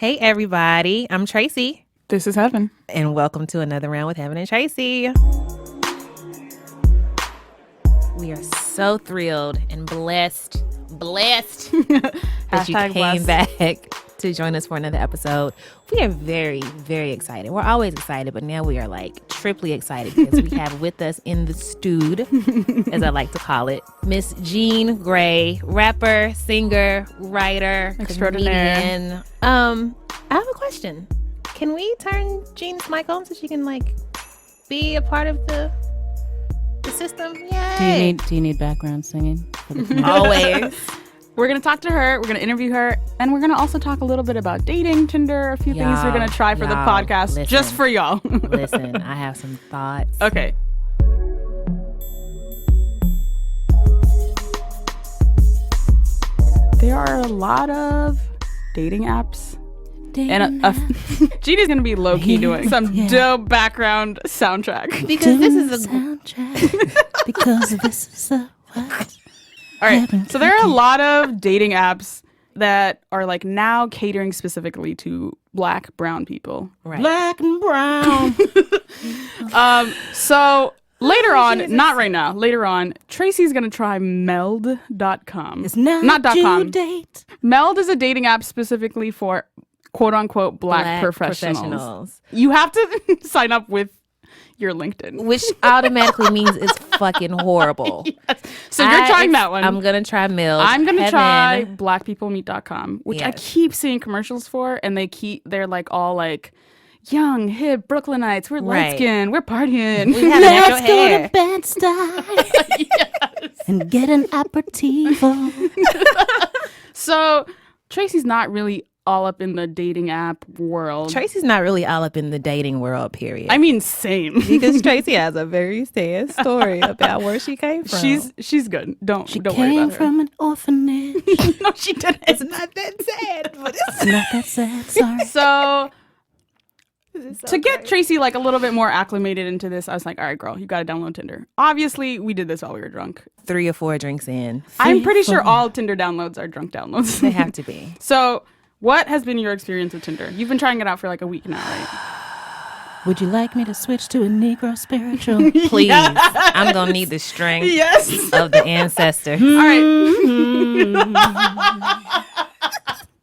Hey, everybody. I'm Tracy. This is Heben. And welcome to another round with Heben and Tracy. We are so thrilled and blessed that you came back to join us for another episode. We are very, very excited. We're always excited, but now we are like triply excited because we have with us in the stewed, as I like to call it, Miss Jean Grae, rapper, singer, writer, extraordinaire. Comedian. I have a question. Can we turn Jean's mic on so she can like be a part of the system? Yay! Do you need background singing? Always. We're going to talk to her. We're going to interview her. And we're going to also talk a little bit about dating, Tinder, a few things we're going to try for the podcast just for y'all. Listen, I have some thoughts. Okay. There are a lot of dating apps. And Jeannie's going to be low-key doing some dope background soundtrack. Because this is a soundtrack. Because this is a what? All right, so there are a lot of dating apps that are like now catering specifically to Black, brown people. right. Black and brown. So later on, not right now, later on, Tracy's going to try meld.com. It's not .com. date. Meld is a dating app specifically for quote-unquote black professionals. You have to sign up with your LinkedIn. Which automatically means it's fucking horrible. Yes. So you're trying that one. I'm going to try Mill. I'm going to try blackpeoplemeet.com, which I Yes. keep seeing commercials for, and they're like all like young, hip Brooklynites. We're light skinned. We're partying. We have natural Let's go hair. to Bed-Stuy and get an aperitivo. So Tracy's not really all up in the dating app world. Tracy's not really all up in the dating world, period. I mean, same. because Tracy has a very sad story about where she came from. She's good. Don't worry Came about her. from an orphanage. No, she didn't. It's not that sad, but It's not that sad. Sorry. So to get Tracy like a little bit more acclimated into this, I was like, all right, girl, you got to download Tinder. Obviously, we did this while we were drunk. 3 or 4 drinks in. I'm pretty sure all Tinder downloads are drunk downloads. They have to be. So what has been your experience with Tinder? You've been trying it out for like a week now, right? Would you like me to switch to a Negro spiritual? Please. I'm going to need the strength Yes. of the ancestor. All right.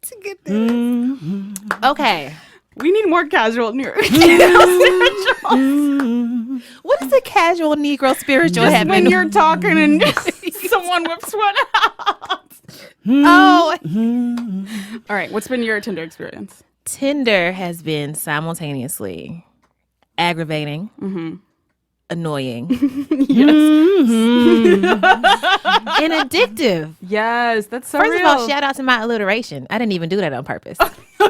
to get this. Okay. We need more casual New York. What is a casual Negro spiritual Just having? when you're talking and someone whips one out. Oh. All right. What's been your Tinder experience? Tinder has been simultaneously aggravating, annoying, and addictive. Yes, that's so First real. of all, shout out to my alliteration. I didn't even do that on purpose.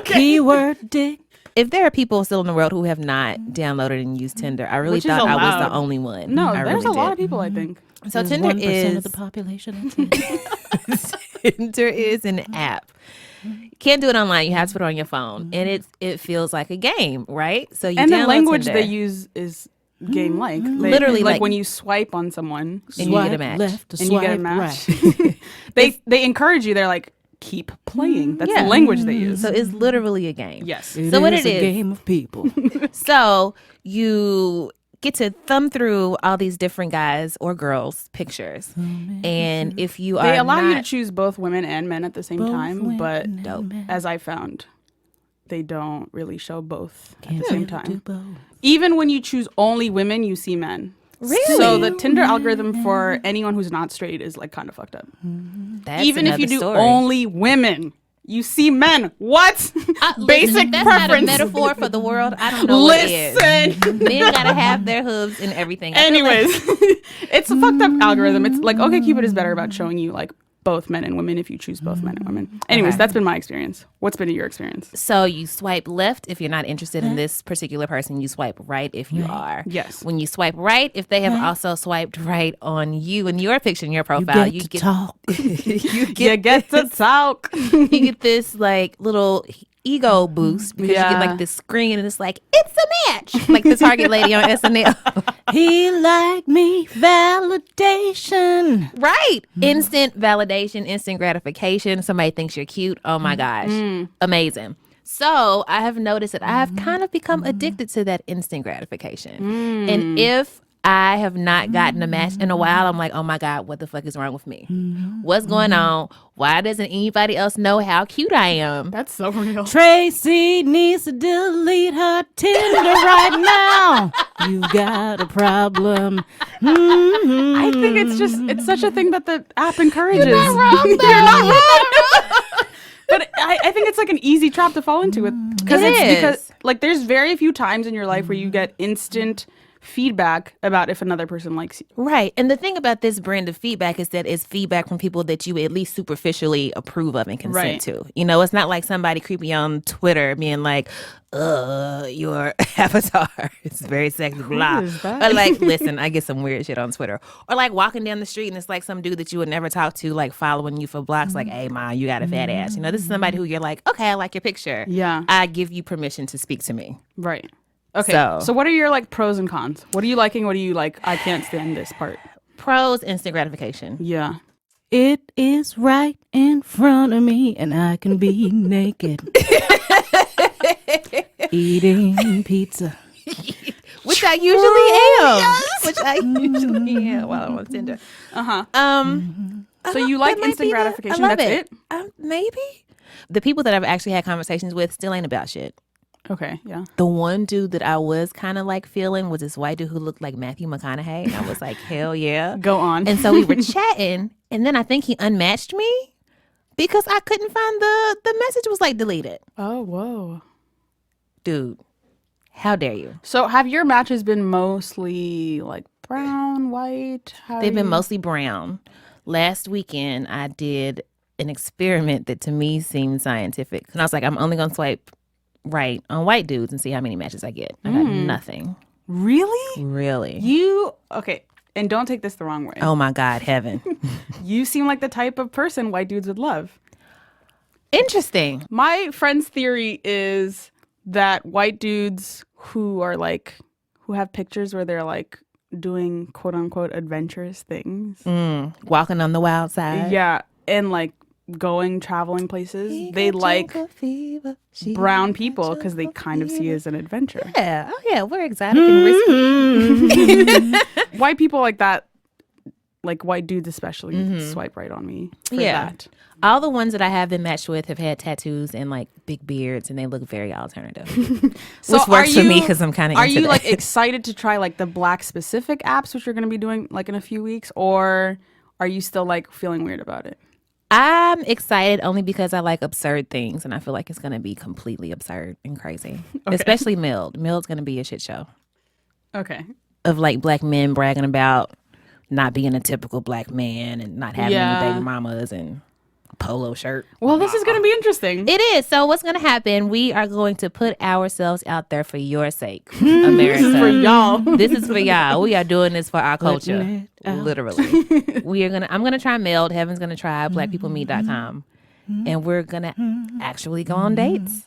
Keyword dick. If there are people still in the world who have not downloaded and used Tinder, I really Which is thought I was allowed. the only one. No, I there's really a lot did. of people, I think. So There's Tinder 1% is of the population. Tinder is an app. You can't do it online. You have to put it on your phone, and it feels like a game, right? So you And the download language Tinder, they use is game-like. Literally, like like- when you swipe on someone and you get a match. Left, and you get a swipe match. right. They encourage you. They're like, keep playing. That's Yeah. the language they use. So it's literally a game. Yes. So what it a is- game of people. So you get to thumb through all these different guys or girls' pictures, and if you are They allow you to not- choose both women and men at the same time, but Dope. as I found, they don't really show both at the same time. Do both. Even when you choose only women, you see men. Really? So the Tinder algorithm for anyone who's not straight is like kind of fucked up. That's Even if you another do story. only women, you see men. What? Basic Listen, that's preference. not a metaphor for the world. I don't know what it is. Listen. Men gotta have their hooves and everything. I feel like- Anyways, it's a fucked up algorithm. It's like OkCupid is better about showing you like both men and women if you choose both men and women. Anyways, Okay. that's been my experience. What's been your experience? So you swipe left if you're not interested in this particular person. You swipe right if you are. Yes. When you swipe right, if they have also swiped right on you in your picture in your profile, You get to talk. you You get to talk. you get this like little ego boost because you Yeah. get like this screen and it's like it's a match, like the Target lady on SNL. He liked me. Validation. Right. Instant validation, instant gratification. Somebody thinks you're cute. Oh my gosh. Amazing. So I have noticed that I have kind of become addicted to that instant gratification. And if I have not gotten a match in a while, I'm like, oh my God, what the fuck is wrong with me? What's going on? Why doesn't anybody else know how cute I am? That's so real. Tracy needs to delete her Tinder right now. You got a problem. I think it's such a thing that the app encourages. You're not wrong, though. You're not wrong. But I think it's like an easy trap to fall into because like there's very few times in your life where you get instant feedback about if another person likes you. Right. And the thing about this brand of feedback is that it's feedback from people that you at least superficially approve of and consent to. You know, it's not like somebody creepy on Twitter being like, your avatar is very sexy, blah. Or like, listen, I get some weird shit on Twitter. Or like walking down the street and it's like some dude that you would never talk to, like following you for blocks, like, hey, ma, you got a fat ass. You know, this is somebody who you're like, okay, I like your picture. Yeah. I give you permission to speak to me. Right. Okay, so what are your like pros and cons? What are you liking? What do you like? I can't stand this part. Pros, instant gratification. Yeah. It is right in front of me and I can be naked. Eating pizza. Which I usually am. Yes. Which I usually am while I'm on Tinder. So you like instant gratification? That's it? Maybe. The people that I've actually had conversations with still ain't about shit. Okay, yeah. The one dude that I was kind of like feeling was this white dude who looked like Matthew McConaughey. And I was like, hell yeah. Go on. And so we were chatting, and then I think he unmatched me because I couldn't find the message was like deleted. Oh, whoa. Dude, how dare you? So have your matches been mostly like brown, white? They've been mostly brown. Last weekend, I did an experiment that to me seemed scientific. And I was like, I'm only going to swipe right on white dudes and see how many matches I get. I got nothing. Really? Okay, and don't take this the wrong way. Oh my God, heaven. You seem like the type of person white dudes would love. Interesting. My friend's theory is that white dudes who have pictures where they're like doing quote unquote adventurous things. Walking on the wild side. Yeah, and like traveling places. They like brown people because they kind of see it as an adventure. Yeah. Oh yeah, we're exotic and risky. White people like that, like white dudes especially, swipe right on me for that. All the ones that I have been matched with have had tattoos and like big beards, and they look very alternative. So which works for me because I'm kind of into Are you that. like excited to try like the black specific apps, which you're going to be doing like in a few weeks, or are you still like feeling weird about it? I'm excited only because I like absurd things, and I feel like it's going to be completely absurd and crazy. Okay. Especially Mild. Mild's going to be a shit show. Okay. Of like black men bragging about not being a typical black man and not having any baby mamas and polo shirt. Well, this is going to be interesting. It is. So what's going to happen? We are going to put ourselves out there for your sake, America. This is for y'all. This is for y'all. We are doing this for our culture. Literally. I'm going to try Meld. Heaven's going to try blackpeoplemeet.com. And we're going to actually go on dates.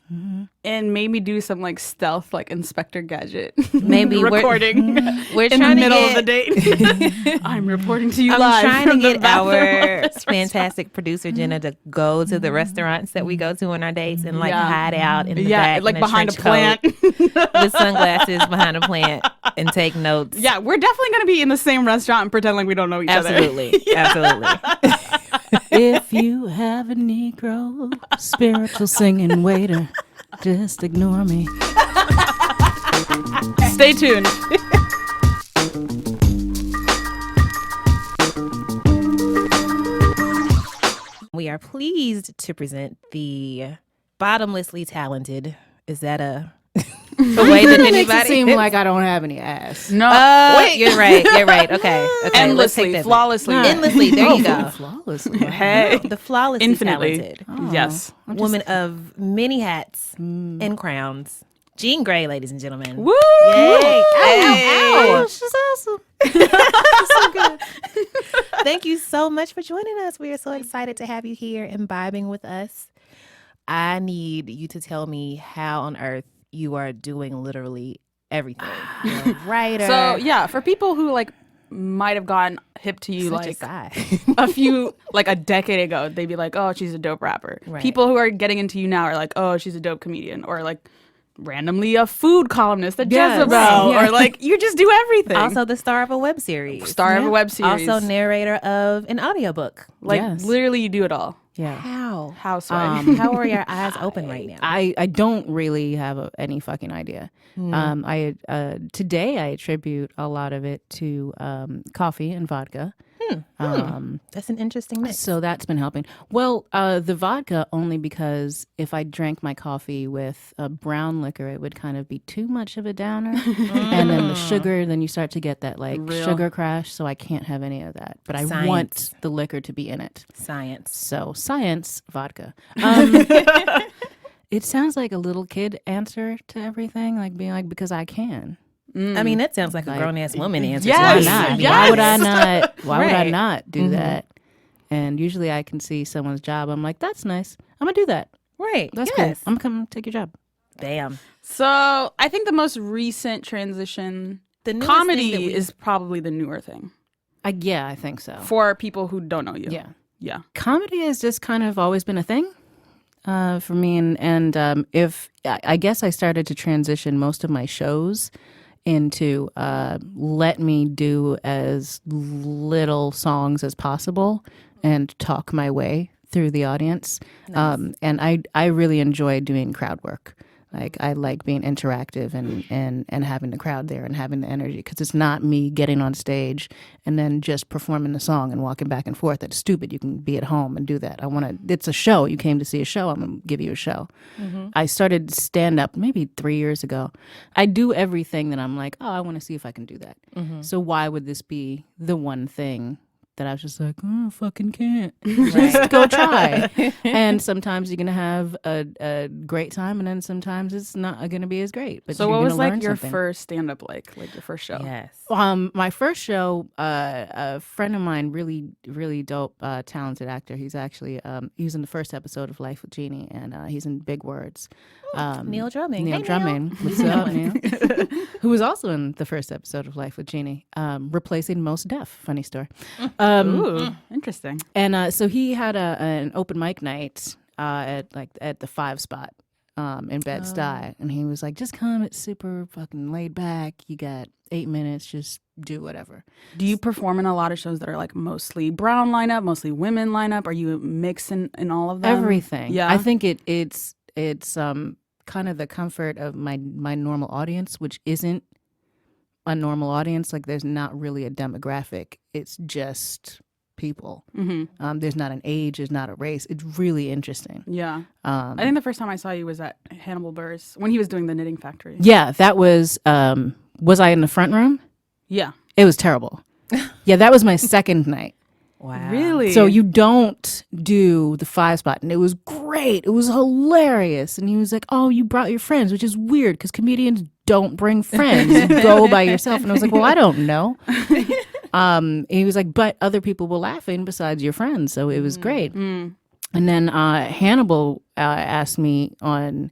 And maybe do some like stealth, like Inspector Gadget. Maybe recording we're in the middle of the date. I'm reporting to you live. I'm trying to get our fantastic fantastic producer Jenna to go to the restaurants that we go to on our dates and like hide out in the back, like in behind a trench plant, coat with sunglasses behind a plant and take notes. Yeah, we're definitely going to be in the same restaurant and pretend like we don't know each other. Absolutely. If you have a Negro spiritual singing waiter, just ignore me. Stay tuned. We are pleased to present the bottomlessly talented. Is that a way that Makes it anybody seem like I don't have any ass. No, wait, you're right. Okay, endlessly, flawlessly, endlessly. There you go. Flawlessly. Hey, The flawlessly infinitely talented. Yes, Woman of many hats and crowns. Jean Grae, ladies and gentlemen. Woo! Yay! Ow, she's awesome. So good. Thank you so much for joining us. We are so excited to have you here imbibing with us. I need you to tell me how on earth you are doing literally everything. You're a writer. So yeah, for people who like might have gotten hip to you Such a like sigh. a decade ago. They'd be like, oh, she's a dope rapper. Right. People who are getting into you now are like, oh, she's a dope comedian, or like randomly a food columnist at Yes. Jezebel, Right. or like you just do everything. Also the star of a web series. Star of a web series. Also narrator of an audiobook. like Yes. literally you do it all. Yeah. How? How swag. How are your eyes open right now? I don't really have any fucking idea. Today I attribute a lot of it to coffee and vodka. That's an interesting mix. So that's been helping. Well, the vodka only because if I drank my coffee with a brown liquor, it would kind of be too much of a downer. And then the sugar, then you start to get that like sugar crash. So I can't have any of that. But I want the liquor to be in it. Science. So science, vodka. It sounds like a little kid answer to everything, like being like, because I can. I mean, that sounds like a grown ass woman answer. Yes. to Why me. not? Yes. Why would I not? Why would I Right. not do that? And usually I can see someone's job. I'm like, that's nice. I'm gonna do that. Right. That's yes. cool. I'm gonna come take your job. Bam. So I think the most recent transition, The newest thing that comedy we- is probably the newer thing Yeah, I think so. for people who don't know you. Yeah, Yeah. comedy has just kind of always been a thing for me, and if I guess I started to transition most of my shows into let me do as little songs as possible and talk my way through the audience. And I really enjoy doing crowd work. Like I like being interactive and having the crowd there and having the energy, because it's not me getting on stage and then just performing the song and walking back and forth. That's stupid. You can be at home and do that. It's a show. You came to see a show. I'm going to give you a show. I started stand up maybe 3 years ago. I do everything that I'm like, oh, I want to see if I can do that. So why would this be the one thing that I was just like, oh, fucking can't. Just go try. And sometimes you're going to have a great time, and then sometimes it's not going to be as great. But So you're what was gonna like learn your something. first stand up like your first show? Yes. My first show, a friend of mine, really, really dope, talented actor. He's actually, he was in the first episode of Life with Jeannie, and he's in Big Words. Neil Drumming. Neil Hey, Drumming. What's up, Neil? Who was also in the first episode of Life with Jeannie, replacing Mos Def. Funny story. Ooh, interesting. And so he had an open mic night at the 5 spot in Bed-Stuy, and he was like, "Just come. It's super fucking laid back. You got 8 minutes. Just do whatever." Do you perform in a lot of shows that are like mostly brown lineup, mostly women lineup? Are you mixing in all of them? Everything. Yeah. I think it's kind of the comfort of my normal audience, which isn't a normal audience. Like there's not really a demographic. It's just people. There's not an age. There's not a race. It's really interesting. Yeah. I think the first time I saw you was at Hannibal Buress when he was doing the Knitting Factory. Yeah, that was I in the front room? Yeah. It was terrible. Yeah, that was my second night. Wow. Really? So you don't do the 5 spot, and it was great. It was hilarious. And he was like, "Oh, you brought your friends," which is weird because comedians don't bring friends. You go by yourself. And I was like, "Well, I don't know." He was like, "But other people were laughing besides your friends, so it was great." And then Hannibal asked me on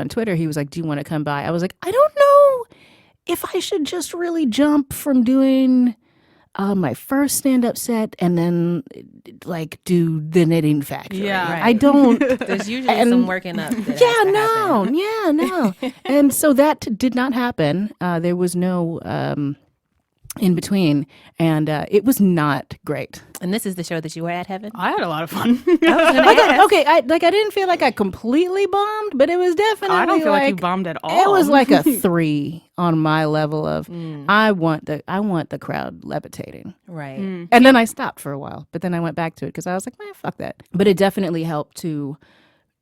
Twitter. He was like, "Do you want to come by?" I was like, "I don't know if I should just really jump from doing my first stand-up set and then like do the Knitting Factory." Yeah. Right. I don't. There's usually some working up. That has Yeah, to no, happen. yeah, no. And so that did not happen. There was no in between, and it was not great. And this is the show that you were at, Heaven? I had a lot of fun. I didn't feel like I completely bombed, but it was definitely. I don't feel like you like bombed at all. It was like a 3 on my level of I want the crowd levitating. Right. And then I stopped for a while, but then I went back to it because I was like, man, fuck that. But it definitely helped to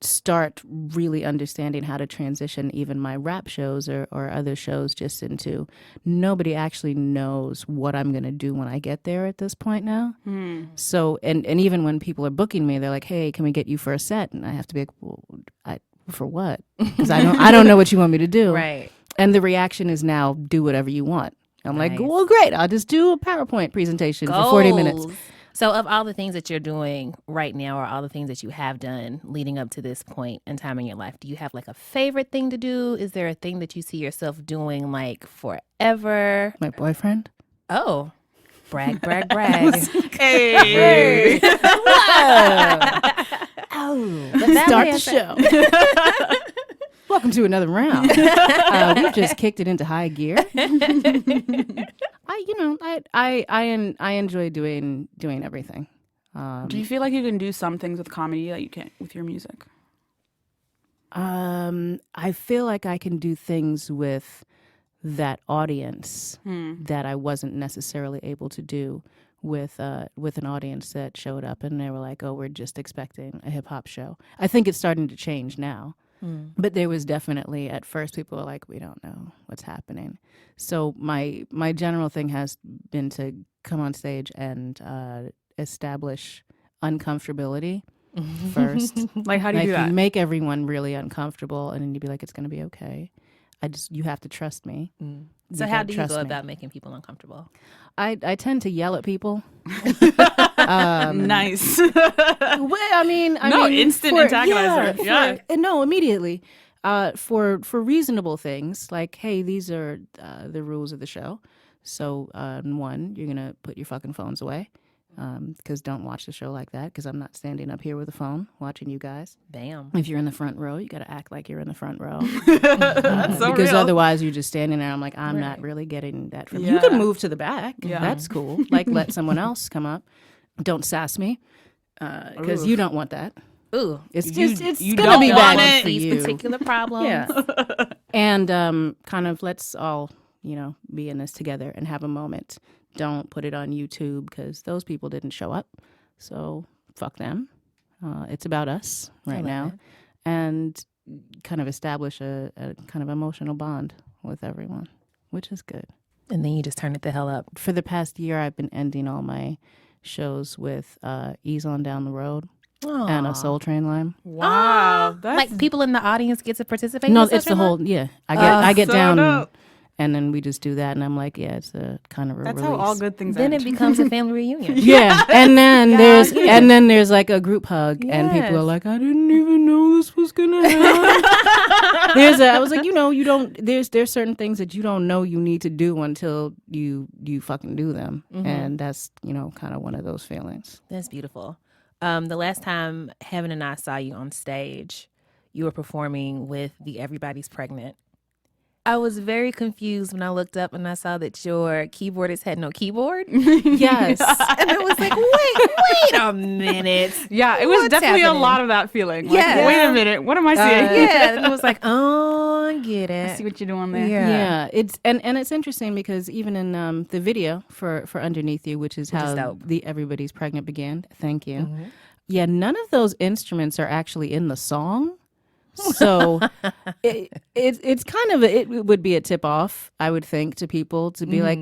start really understanding how to transition even my rap shows or other shows just into nobody actually knows what I'm going to do when I get there at this point now. So, and even when people are booking me, they're like, "Hey, can we get you for a set?" And I have to be like, "Well, for what?" Because I don't know what you want me to do. Right. And the reaction is now, do whatever you want. I'm Nice. like, well, great. I'll just do a PowerPoint presentation for 40 minutes. Goals. So of all the things that you're doing right now or all the things that you have done leading up to this point in time in your life, do you have like a favorite thing to do? Is there a thing that you see yourself doing like forever? My boyfriend? Oh, brag, brag, brag. Hey. Oh, Start the show. Welcome to another round. We've just kicked it into high gear. I enjoy doing everything. Do you feel like you can do some things with comedy that you can't with your music? I feel like I can do things with that audience that I wasn't necessarily able to do with an audience that showed up and they were like, "Oh, we're just expecting a hip hop show." I think it's starting to change now. But there was definitely, at first, people were like, we don't know what's happening. So my general thing has been to come on stage and establish uncomfortability first. Like, how do you do that? You make everyone really uncomfortable, and then you'd be like, it's going to be okay. You have to trust me. So how do you go about making people uncomfortable? I tend to yell at people. Nice. Instant antagonizer. No, immediately. For reasonable things, like, hey, these are the rules of the show. So, one, you're gonna put your fucking phones away, because don't watch the show like that. Because I'm not standing up here with a phone watching you guys. Bam. If you're in the front row, you got to act like you're in the front row. That's so because real. otherwise, you're just standing there. I'm like, I'm not really getting that from you. You can move to the back. Yeah. That's cool. Like, let someone else come up. Don't sass me, because you don't want that. Ooh, it's you gonna be want bad it. for These you. particular problems. Yeah. And kind of let's all be in this together and have a moment. Don't put it on YouTube because those people didn't show up. So fuck them. It's about us right now. And kind of establish a kind of emotional bond with everyone, which is good. And then you just turn it the hell up. For the past year, I've been ending all my shows with Ease On Down the Road and a Soul Train line. Wow. Like people in the audience get to participate? No, in the it's the whole, yeah. I get down. And then we just do that, and I'm like, yeah, it's a kind of a That's release. how all good things Then end. it becomes a family reunion. Yeah, and then there's like a group hug, and people are like, I didn't even know this was gonna happen. I was like, you don't. There's certain things that you don't know you need to do until you fucking do them, and that's kind of one of those feelings. That's beautiful. The last time Heben and I saw you on stage, you were performing with the Everybody's Pregnant. I was very confused when I looked up and I saw that your keyboardist had no keyboard. Yes. And I was like, wait a minute. Yeah, it was What's definitely happening? a lot of that feeling. Like, Yeah. wait a minute, what am I seeing? Yeah. And I was like, oh, I get it. I see what you're doing there. Yeah, it's and it's interesting because even in the video for Underneath You, which is how the Everybody's Pregnant began. Thank you. Mm-hmm. Yeah, none of those instruments are actually in the song. So it's kind of it would be a tip off, I would think, to people to be like,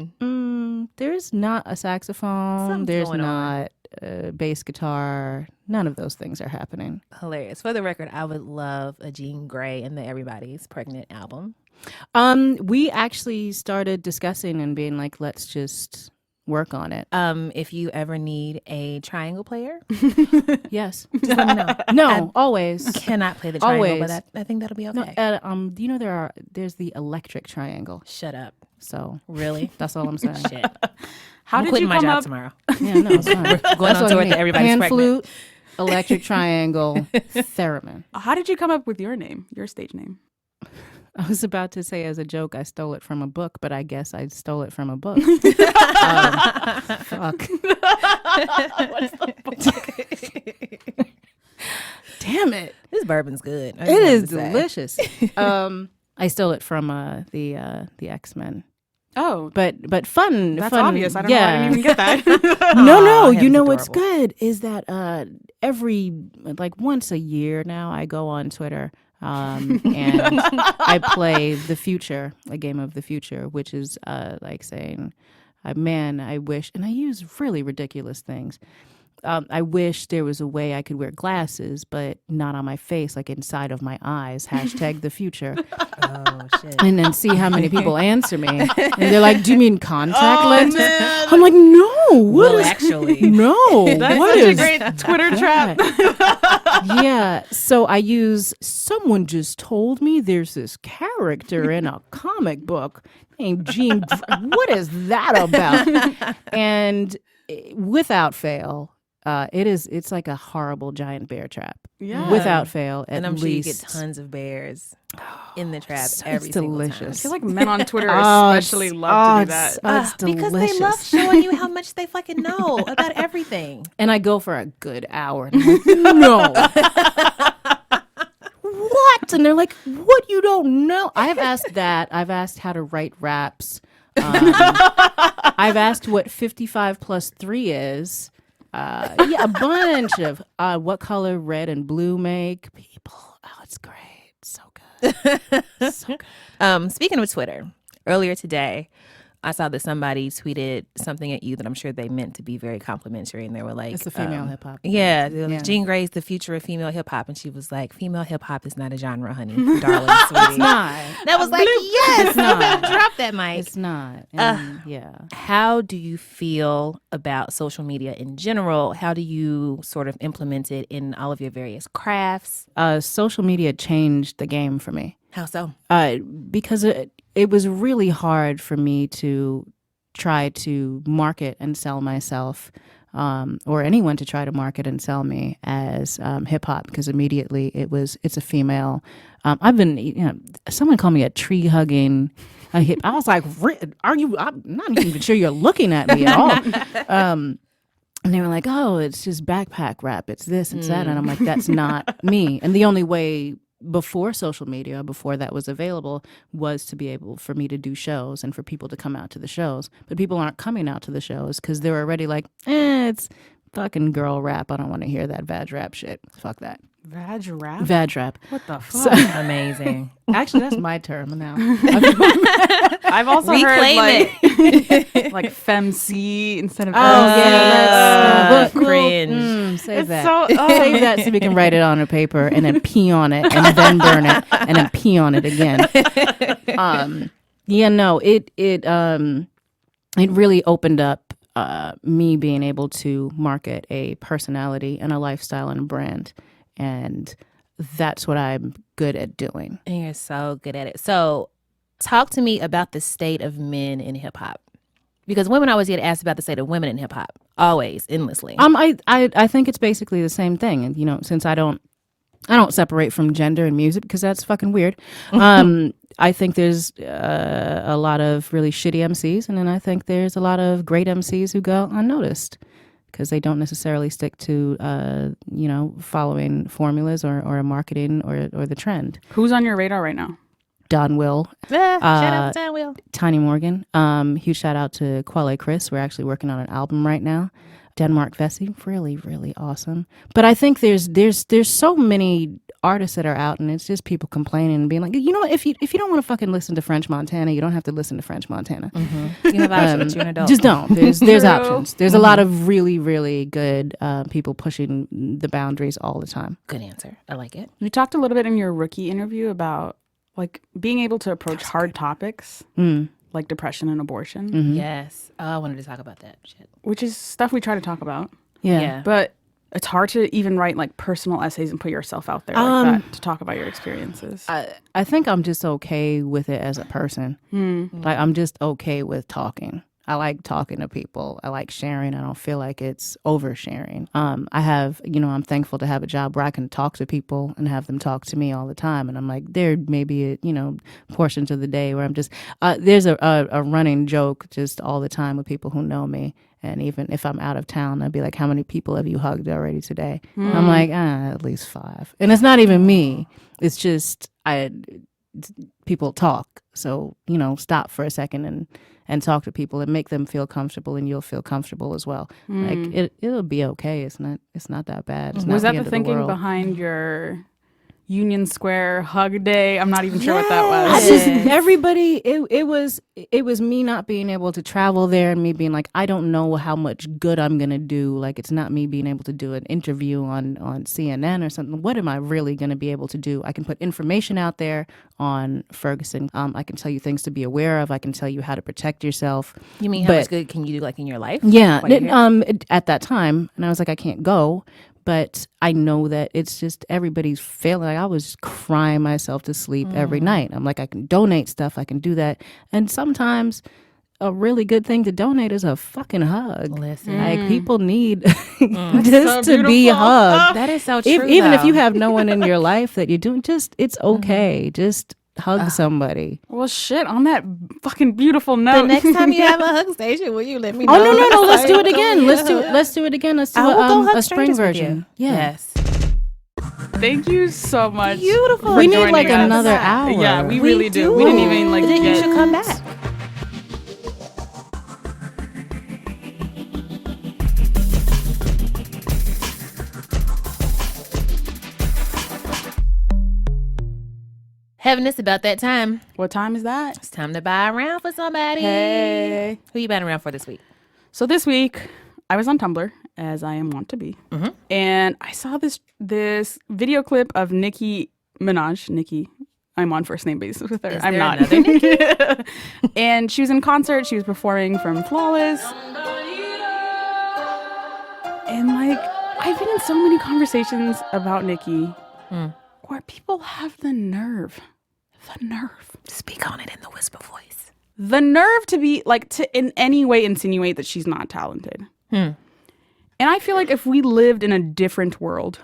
there's not a saxophone, Something's there's going not a bass guitar, none of those things are happening. Hilarious. For the record, I would love a Jean Grae and the Everybody's Pregnant album. We actually started discussing and being like, let's just work on it. If you ever need a triangle player, yes. just let me know. No, always. Cannot play the triangle, Always. but I think that'll be okay. No, there's the electric triangle. Shut up. So Really? that's all I'm saying. Shit. How I'm did quitting you my come job up? tomorrow. Yeah, no, it's fine. Going on tour with Everybody's Pan Pregnant. flute, electric triangle, theremin. How did you come up with your name, your stage name? I was about to say as a joke, I stole it from a book, but I guess I stole it from a book. Fuck. What's the book? Damn it. This bourbon's good. It is delicious. I stole it from the X-Men. Oh, But fun. that's fun, obvious. I don't know. I didn't even get that. No, you Heaven's know what's adorable. good is that once a year now I go on Twitter and I play The Future, a game of the future, which is like saying, man, I wish, and I use really ridiculous things. I wish there was a way I could wear glasses, but not on my face, like inside of my eyes. Hashtag the future. Oh, shit. And then see how many people answer me. And they're like, do you mean contact lenses? I'm like, no. Well, actually. No. That's what such a is great Twitter trap. Yeah, so I use someone just told me there's this character in a comic book named Jean Grae. What is that about? And without fail, it's like a horrible giant bear trap. Yeah. Without fail, And at I'm sure you least get tons of bears in the trap it's every single time. delicious. I feel like men on Twitter especially love to do that. It's Because delicious. they love showing you how much they fucking know about everything. And I go for a good hour. And I'm like, no. What? And they're like, what, you don't know? I've asked that. I've asked how to write raps. I've asked what 55 plus 3 is. A bunch of what color red and blue make. People, it's great. So good. So good. Speaking of Twitter, earlier today, I saw that somebody tweeted something at you that I'm sure they meant to be very complimentary, and they were like, It's a female hip hop. Yeah, Yeah. Jean Grae is the future of female hip hop, and she was like, "Female hip hop is not a genre, honey, darling, sweetie." It's not. That was like, yes, It's not. drop that mic. It's not. And, yeah. How do you feel about social media in general? How do you sort of implement it in all of your various crafts? Social media changed the game for me. How so? Because it was really hard for me to try to market and sell myself, or anyone to try to market and sell me as hip hop, because immediately it's a female. I've been, someone called me a tree hugging. I was like, are you? I'm not even sure you're looking at me at all. And they were like, oh, it's just backpack rap. It's this, it's that. And I'm like, that's not me. And the only way before social media, before that was available, was to be able for me to do shows and for people to come out to the shows. But people aren't coming out to the shows because they're already like, it's fucking girl rap. I don't want to hear that vag rap shit. Fuck that. Vag rap? Vag rap. What the fuck? Amazing. Actually, that's my term now. I've also Reclaim heard like femc instead of cringe. Save that. so Save that so we can write it on a paper and then pee on it and then burn it and then pee on it again. It really opened up me being able to market a personality and a lifestyle and a brand, and that's what I'm good at doing. And you're so good at it. So talk to me about the state of men in hip hop. Because women always get asked about the state of women in hip hop. Always, endlessly. I think it's basically the same thing. And since I don't separate from gender and music because that's fucking weird. I think there's a lot of really shitty MCs, and then I think there's a lot of great MCs who go unnoticed because they don't necessarily stick to following formulas or a marketing or the trend. Who's on your radar right now? Don Will. Shout out to Don Will. Tiny Morgan. Huge shout out to Quelle Chris. We're actually working on an album right now. Denmark Vesey, really, really awesome. But I think there's so many artists that are out, and it's just people complaining and being like, if you don't want to fucking listen to French Montana, you don't have to listen to French Montana. Mm-hmm. You have options. You're an adult. Just don't. There's options. There's a lot of really, really good people pushing the boundaries all the time. Good answer. I like it. You talked a little bit in your rookie interview about like being able to approach hard topics like depression and abortion. Mm-hmm. Yes. Oh, I wanted to talk about that shit. Which is stuff we try to talk about. Yeah. But it's hard to even write like personal essays and put yourself out there like that to talk about your experiences. I think I'm just okay with it as a person. Like I'm just okay with talking. I like talking to people. I like sharing. I don't feel like it's oversharing. I'm thankful to have a job where I can talk to people and have them talk to me all the time. And I'm like, there may be, portions of the day where I'm just, there's a running joke just all the time with people who know me. And even if I'm out of town, I'd be like, how many people have you hugged already today? I'm like, at least 5. And it's not even me. It's just, people talk. So, stop for a second and talk to people and make them feel comfortable, and you'll feel comfortable as well. Like it'll be okay. It's not that bad. It's not Was that the the end of thinking world. behind your Union Square hug day? I'm not even sure what that was. I just everybody. It was me not being able to travel there and me being like, I don't know how much good I'm gonna do. Like it's not me being able to do an interview on CNN or something. What am I really gonna be able to do? I can put information out there on Ferguson. I can tell you things to be aware of. I can tell you how to protect yourself. You mean how much good can you do like in your life? Yeah. while you're here? At that time, and I was like, I can't go. But I know that it's just everybody's failing. Like, I was crying myself to sleep every night. I'm like, I can donate stuff. I can do that. And sometimes a really good thing to donate is a fucking hug. Listen. Like, people need so just to be beautiful. hugged. That is so true. Even if though. you have no one in your life that you're doing, it's okay. Just hug somebody. Well, shit. On that fucking beautiful note. the next time you have a hug station, will you let me know? Oh no! Let's do it again. Let's do it again. Let's do I will go hug a spring strangers with version. you. Yeah. Yes. Thank you so much. Beautiful. for We need joining like us. another hour. Yeah, we really do. do. We didn't even like Then you get. should come back. Heaven, it's about that time. What time is that? It's time to buy around for somebody. Hey. Who you buying around for this week? So this week, I was on Tumblr, as I am wont to be, and I saw this video clip of Nicki Minaj. Nicki, I'm on first name basis with her. Is I'm there not. another Nicki? And she was in concert. She was performing from Flawless. And like, I've been in so many conversations about Nicki where people have the nerve Speak on it in the whisper voice. the nerve to be like, to in any way insinuate that she's not talented. And I feel like if we lived in a different world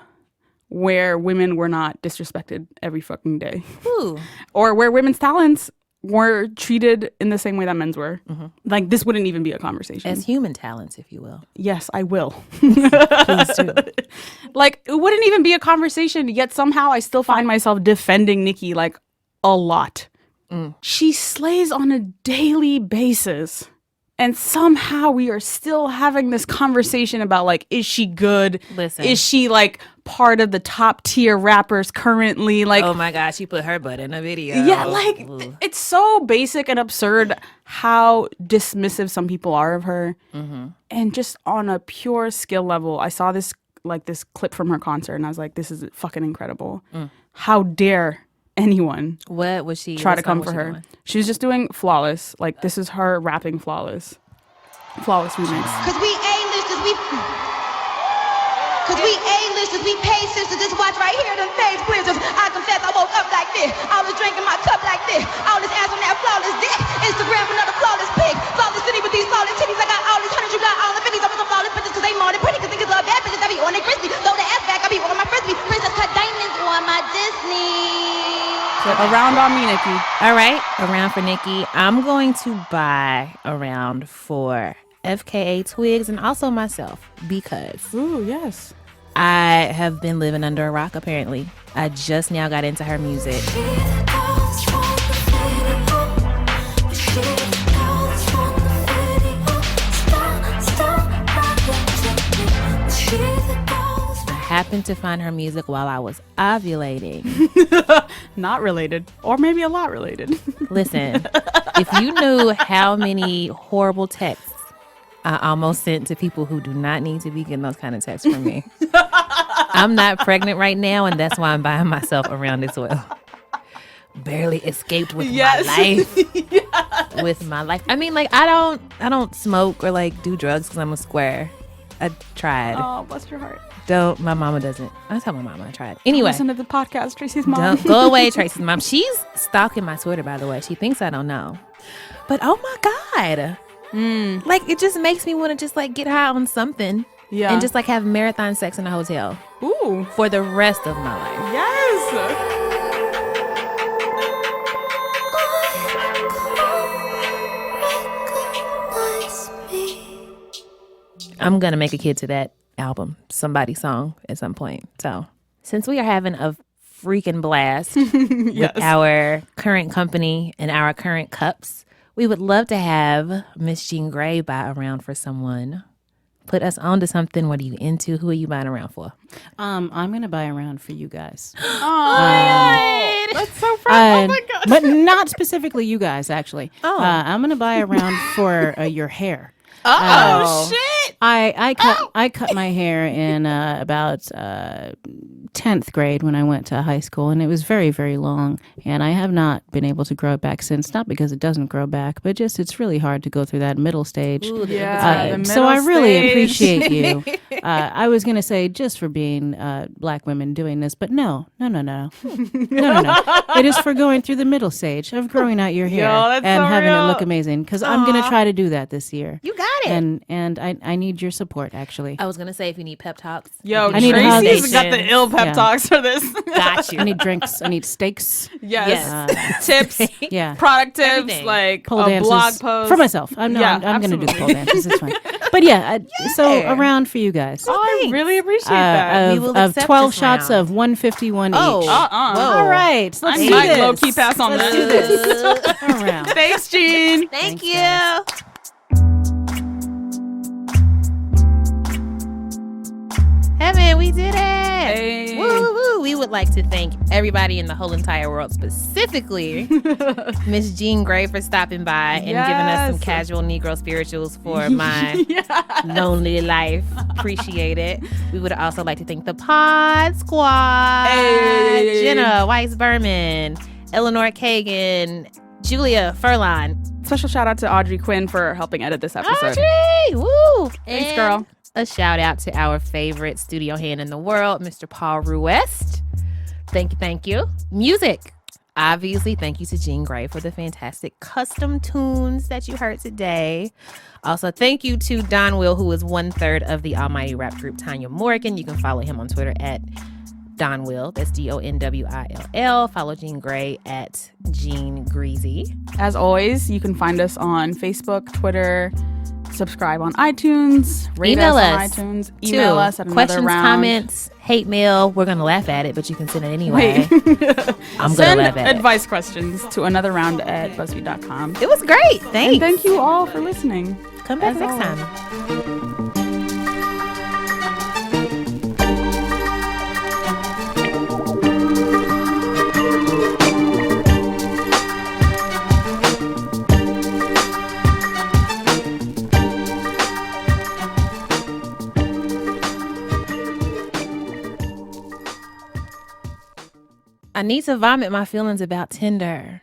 where women were not disrespected every fucking day, Ooh. or where women's talents were treated in the same way that men's were, like, this wouldn't even be a conversation. As human talents, if you will. Yes, I will. Please do. Like, it wouldn't even be a conversation, yet somehow I still find myself defending Nicki like a lot. She slays on a daily basis. And somehow we are still having this conversation about, like, is she good? Listen. Is she, like, part of the top tier rappers currently? Like, Oh my gosh, she put her butt in a video. yeah, like, Ooh. it's so basic and absurd how dismissive some people are of her. And just on a pure skill level, I saw this clip from her concert, and I was like, this is fucking incredible. How dare anyone What was she? try what to song come was for she her? doing? She was just doing Flawless. Like, this is her rapping Flawless remix. Cause we A-listers, we pay sisters. This watch right here, them face blizzards. I confess I woke up like this. I was drinking my cup like this. All this ass on that flawless dick. Instagram another flawless pic. Flawless city with these flawless titties. I got all these hundreds, you got all the 50s. I was some flawless bitches cause they more than pretty. Cause niggas love bad bitches. I be on they crispy. Throw the ass back, I be on my frisbee. Princess cut diamonds on my Disney. So around on me, Nicki. All right, around for Nicki. I'm going to buy around for FKA Twigs and also myself because Ooh, yes. I have been living under a rock, apparently. I just now got into her music. I happened to find her music while I was ovulating. Not related. Or maybe a lot related. Listen, if you knew how many horrible texts I almost sent to people who do not need to be getting those kind of texts from me. I'm not pregnant right now, and that's why I'm buying myself around as well. Barely escaped with my life. With my life. I mean, like, I don't smoke or like do drugs because I'm a square. I tried. Oh, bless your heart. Don't. My mama doesn't. I tell my mama I tried. Anyway. Listen to the podcast, Tracy's mom. Don't go away, Tracy's mom. She's stalking my Twitter, by the way. She thinks I don't know. But oh my God. Like, it just makes me want to just like get high on something. Yeah. And just like have marathon sex in a hotel Ooh. for the rest of my life. Yes. I'm going to make a kid to that album, somebody's song at some point. So since we are having a freaking blast with our current company and our current cups, we would love to have Miss Jean Grae buy around for someone. Put us on to something. What are you into? Who are you buying around for? I'm gonna buy around for you guys. Oh, that's so proud. Oh my God. But not specifically you guys, actually. Oh. I'm gonna buy around for your hair. Oh, shit. I cut my hair in about 10th grade when I went to high school, and it was very, very long. And I have not been able to grow it back since, not because it doesn't grow back, but just it's really hard to go through that middle stage. Ooh, the Yeah, So I really stage. appreciate you. I was going to say just for being Black women doing this, but no. It is for going through the middle stage of growing out your hair that's and so having real. it look amazing. Because I'm going to try to do that this year. You got it. And I need your support, actually. I was gonna say if you need pep talks. Yo, I need a holiday Tracy's got the station. ill pep Yeah. talks for this. Got you. I need drinks. I need steaks. Yes. Tips, Yeah. product tips, Everything. like Pole a dances blog post. for myself. I'm going to do the pole dances. It's fine. But yeah, so around for you guys. Oh, I really appreciate that. We will Of accept 12 this shots round. of 151 Oh. each. Whoa. All right, let's I do might this. low-key pass on Let's this. do this. Around. Thanks, Jean. Thank Thanks, you. guys. Heben, we did it. Hey. Woo, woo. We would like to thank everybody in the whole entire world, specifically Miss Jean Grae for stopping by and giving us some Yes. casual Negro spirituals for my lonely life. Appreciate it. We would also like to thank the Pod Squad. Hey. Jenna Weiss Berman, Eleanor Kagan, Julia Furlan. Special shout out to Audrey Quinn for helping edit this episode. Audrey! Woo! Thanks, And girl. a shout out to our favorite studio hand in the world, Mr. Paul Ruest. Thank you. Music. Obviously, thank you to Jean Grae for the fantastic custom tunes that you heard today. Also, thank you to Don Will, who is 1/3 of the almighty rap group Tanya Morgan. You can follow him on Twitter at Don Will. That's DonWill. Follow Jean Grae at Jean Greasy. As always, you can find us on Facebook, Twitter, subscribe on iTunes, rate Email us on us, iTunes, email too. us at another Questions, round. comments, hate mail. We're gonna laugh at it, but you can send it anyway. I'm gonna Send laugh at it. advice questions to another round at BuzzFeed.com. It was great. And Thanks. thank you all for listening. Come back as next always. time. I need to vomit my feelings about Tinder.